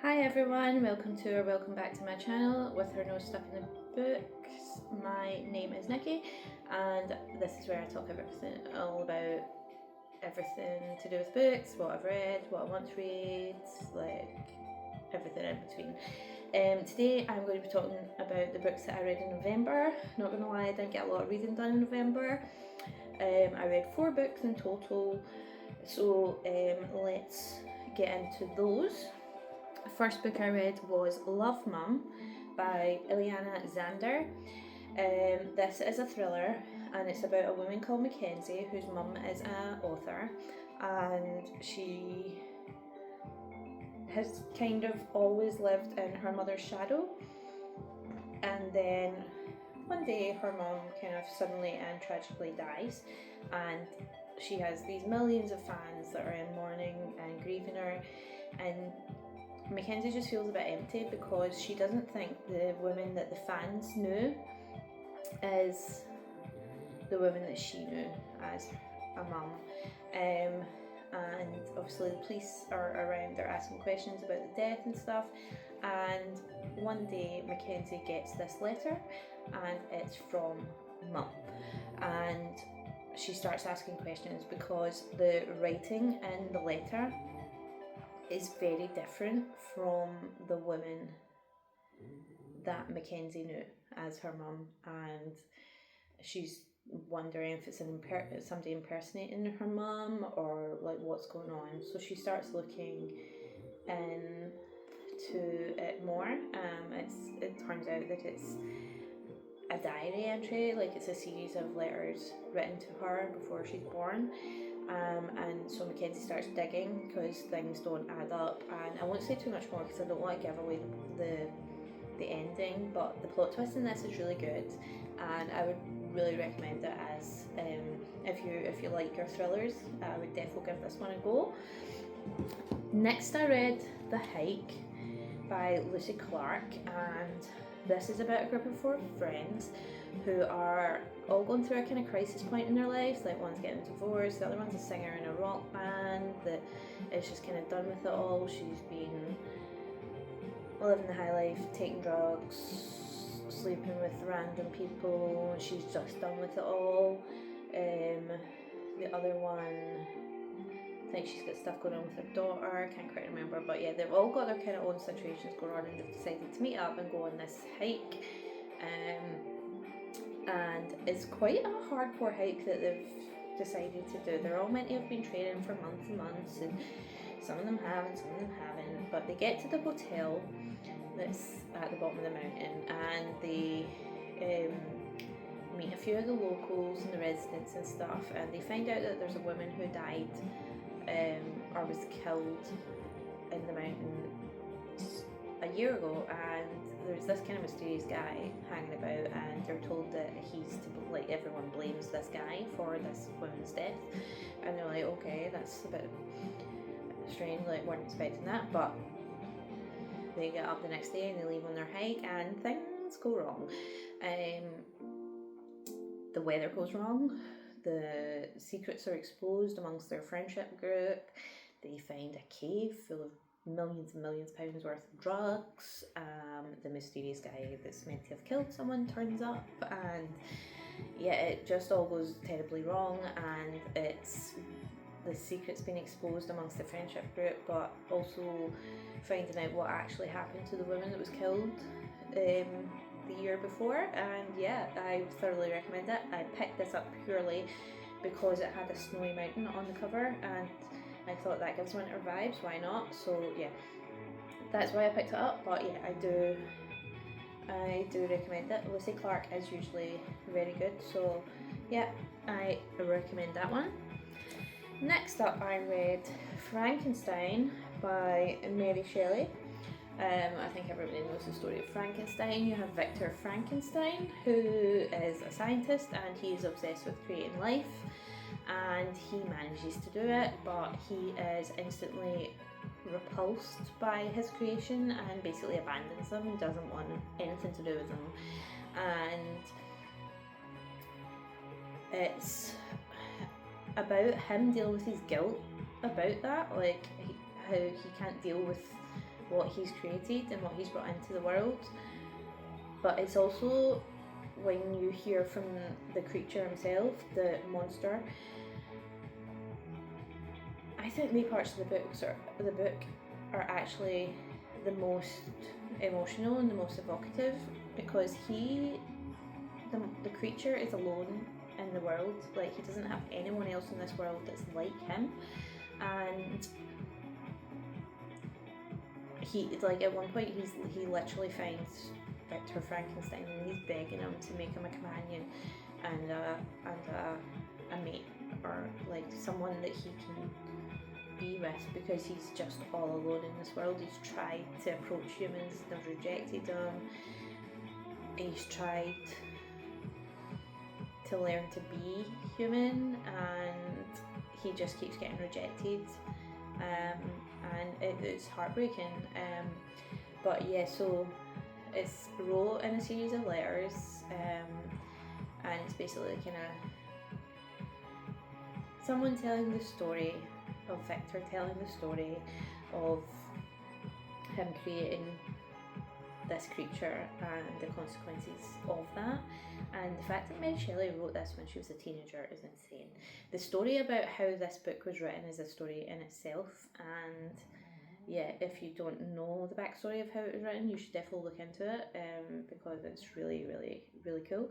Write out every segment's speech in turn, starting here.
Hi everyone, welcome back to my channel with her nose stuck in the books. My name is Nikki and this is where I talk all about everything to do with books, what I've read, what I want to read, like everything in between. Today I'm going to be talking about the books that I read in November. Not gonna lie, I didn't get a lot of reading done in November. I read 4 books in total, so let's get into those. The first book I read was Love Mum by Ileana Zander. This is a thriller and it's about a woman called Mackenzie whose mum is an author, and she has kind of always lived in her mother's shadow, and then one day her mum kind of suddenly and tragically dies, and she has these millions of fans that are in mourning and grieving her, and Mackenzie just feels a bit empty because she doesn't think the woman that the fans knew is the woman that she knew as a mum. And obviously the police are around, they're asking questions about the death and stuff, and one day Mackenzie gets this letter and it's from Mum, and she starts asking questions because the writing in the letter is very different from the woman that Mackenzie knew as her mum, and she's wondering if it's somebody impersonating her mum or like what's going on. So she starts looking into it more. It turns out that it's a diary entry, like it's a series of letters written to her before she's born. And so Mackenzie starts digging because things don't add up, and I won't say too much more because I don't want to give away the ending, but the plot twist in this is really good and I would really recommend it as if you like your thrillers. I would definitely give this one a go. Next I read The Hike by Lucy Clark, and this is about a group of 4 friends who are all going through a kind of crisis point in their lives. Like one's getting divorced, the other one's a singer in a rock band that is just kind of done with it all. She's been living the high life, taking drugs, sleeping with random people. She's just done with it all. The other one, I think she's got stuff going on with her daughter, I can't quite remember, but yeah, they've all got their kind of own situations going on, and they've decided to meet up and go on this hike. And it's quite a hardcore hike that they've decided to do. They're all meant to have been training for months and months, and some of them have and some of them haven't, but they get to the hotel that's at the bottom of the mountain, and they meet a few of the locals and the residents and stuff, and they find out that there's a woman who died or was killed in the mountain a year ago, and there's this kind of mysterious guy hanging about, and they're told that like everyone blames this guy for this woman's death, and they're like, okay, that's a bit strange, like weren't expecting that. But they get up the next day and they leave on their hike and things go wrong. The weather goes wrong, the secrets are exposed amongst their friendship group, they find a cave full of millions and millions of pounds worth of drugs. The mysterious guy that's meant to have killed someone turns up, and yeah, it just all goes terribly wrong, and the secret's been exposed amongst the friendship group, but also finding out what actually happened to the woman that was killed the year before. And yeah, I thoroughly recommend it. I picked this up purely because it had a snowy mountain on the cover, and I thought that gives winter vibes, why not? So yeah, that's why I picked it up. But yeah, I do recommend it. Lucy Clark is usually very good, so yeah, I recommend that one. Next up I read Frankenstein by Mary Shelley. I think everybody knows the story of Frankenstein. You have Victor Frankenstein, who is a scientist and he is obsessed with creating life, and he manages to do it, but he is instantly repulsed by his creation and basically abandons them and doesn't want anything to do with them. And it's about him dealing with his guilt about that, like how he can't deal with what he's created and what he's brought into the world. But it's also when you hear from the creature himself, the monster. I think the parts of the book are actually the most emotional and the most evocative, because the creature is alone in the world. Like, he doesn't have anyone else in this world that's like him, and he, like, at one point he literally finds Victor Frankenstein and he's begging him to make him a companion and a mate, or like someone that he can be with, because he's just all alone in this world. He's tried to approach humans, they've rejected him. He's tried to learn to be human and he just keeps getting rejected, and it's heartbreaking. But yeah, so it's wrote in a series of letters, and it's basically kind of someone telling the story of Victor, telling the story of him creating this creature and the consequences of that. And the fact that Mary Shelley wrote this when she was a teenager is insane. The story about how this book was written is a story in itself, and yeah, if you don't know the backstory of how it was written, you should definitely look into it, because it's really, really, really cool.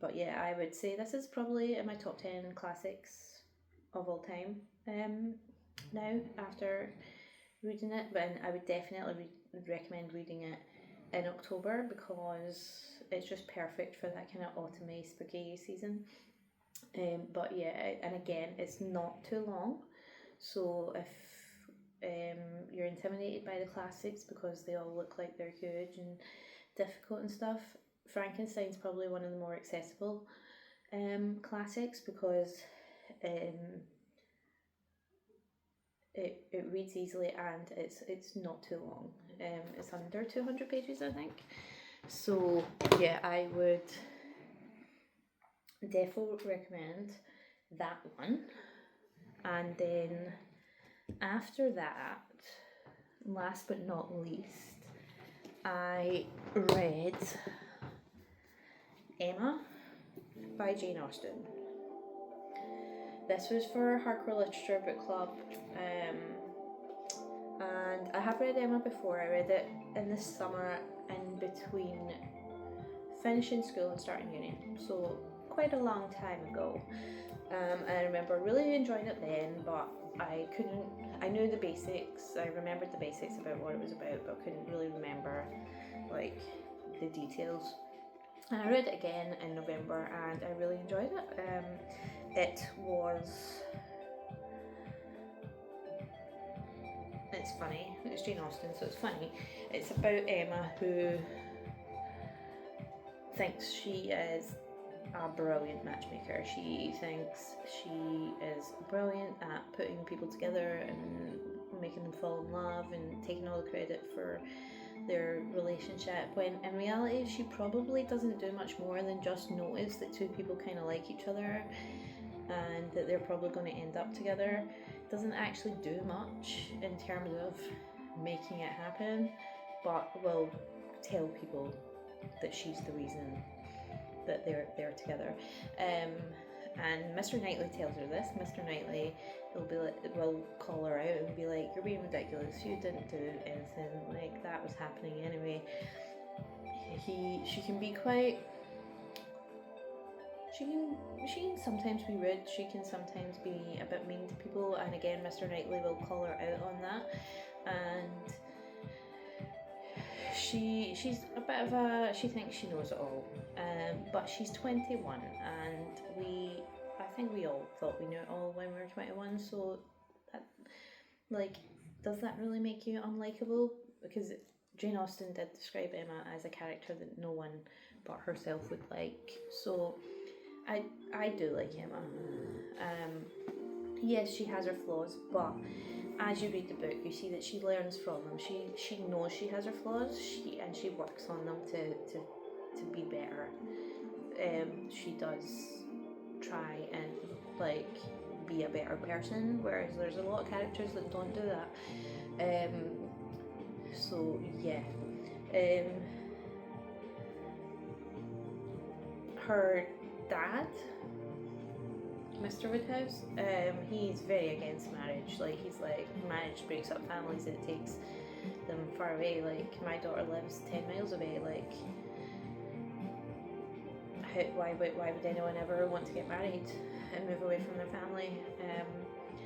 But yeah, I would say this is probably in my top 10 classics of all time now, after reading it. But I would definitely recommend reading it in October, because it's just perfect for that kind of autumny spooky season. But yeah, and again, it's not too long, so if you're intimidated by the classics because they all look like they're huge and difficult and stuff, Frankenstein's probably one of the more accessible classics, because it reads easily and it's not too long. It's under 200 pages, I think. So yeah, I would definitely recommend that one. And then after that, last but not least, I read Emma by Jane Austen. This was for Hardcore Literature Book Club, and I have read Emma before. I read it in the summer in between finishing school and starting uni, so quite a long time ago. And I remember really enjoying it then, but I knew the basics, I remembered the basics about what it was about, but couldn't really remember like the details. And I read it again in November and I really enjoyed it. It's funny, it's Jane Austen, so it's funny. It's about Emma, who thinks she is a brilliant matchmaker. She thinks she is brilliant at putting people together and making them fall in love and taking all the credit for their relationship, when in reality she probably doesn't do much more than just notice that two people kind of like each other and that they're probably going to end up together. Doesn't actually do much in terms of making it happen, but will tell people that she's the reason that they're together. And Mr. Knightley tells her this. Mr. Knightley will call her out and be like, "You're being ridiculous. You didn't do anything. Like, that was happening anyway." She can be quite. She can sometimes be rude. She can sometimes be a bit mean to people. And again, Mr. Knightley will call her out on that. And she's a bit of a, she thinks she knows it all, but she's 21, and I think we all thought we knew it all when we were 21, so that, like, does that really make you unlikable? Because Jane Austen did describe Emma as a character that no one but herself would like, so I do like Emma. Yes, she has her flaws, but as you read the book, you see that she learns from them. She knows she has her flaws, and she works on them to be better. She does try and like be a better person, whereas there's a lot of characters that don't do that. So yeah, her dad, Mr. Woodhouse, he's very against marriage. Like, he's like, marriage breaks up families, it takes them far away. Like, my daughter lives 10 miles away. Like, why would anyone ever want to get married and move away from their family?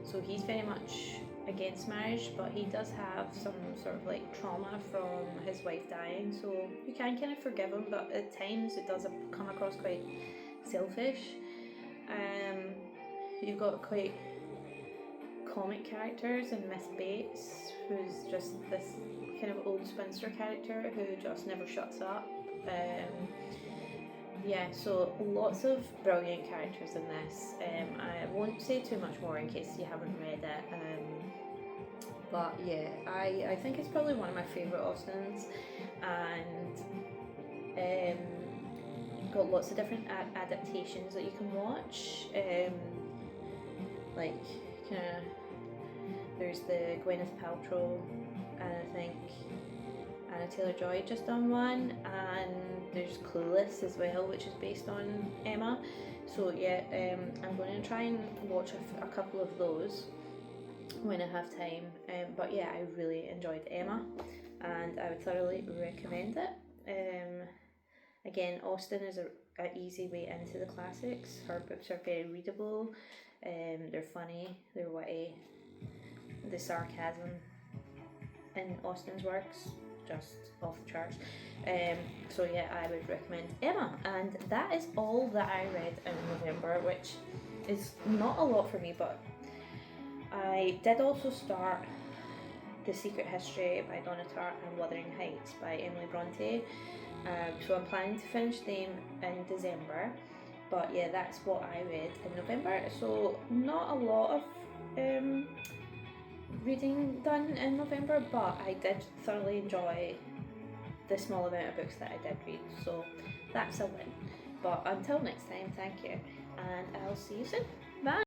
So he's very much against marriage, but he does have some sort of like trauma from his wife dying, so you can kind of forgive him, but at times it does come across quite selfish. You've got quite comic characters in Miss Bates, who's just this kind of old spinster character who just never shuts up. Yeah, so lots of brilliant characters in this. I won't say too much more in case you haven't read it. But yeah, I think it's probably one of my favourite Austens, and got lots of different adaptations that you can watch. Like, kind of, there's the Gwyneth Paltrow, and I think Anna Taylor-Joy just done one, and there's Clueless as well, which is based on Emma. So yeah, I'm going to try and watch a couple of those when I have time. But yeah, I really enjoyed Emma, and I would thoroughly recommend it. Again, Austen is an easy way into the classics. Her books are very readable. They're funny, they're witty. The sarcasm in Austen's works, just off the charts. So yeah, I would recommend Emma. And that is all that I read in November, which is not a lot for me, but I did also start The Secret History by Donna Tartt and Wuthering Heights by Emily Bronte. So I'm planning to finish them in December. But yeah, that's what I read in November. So not a lot of reading done in November, but I did thoroughly enjoy the small amount of books that I did read. So that's a win. But until next time, thank you, and I'll see you soon.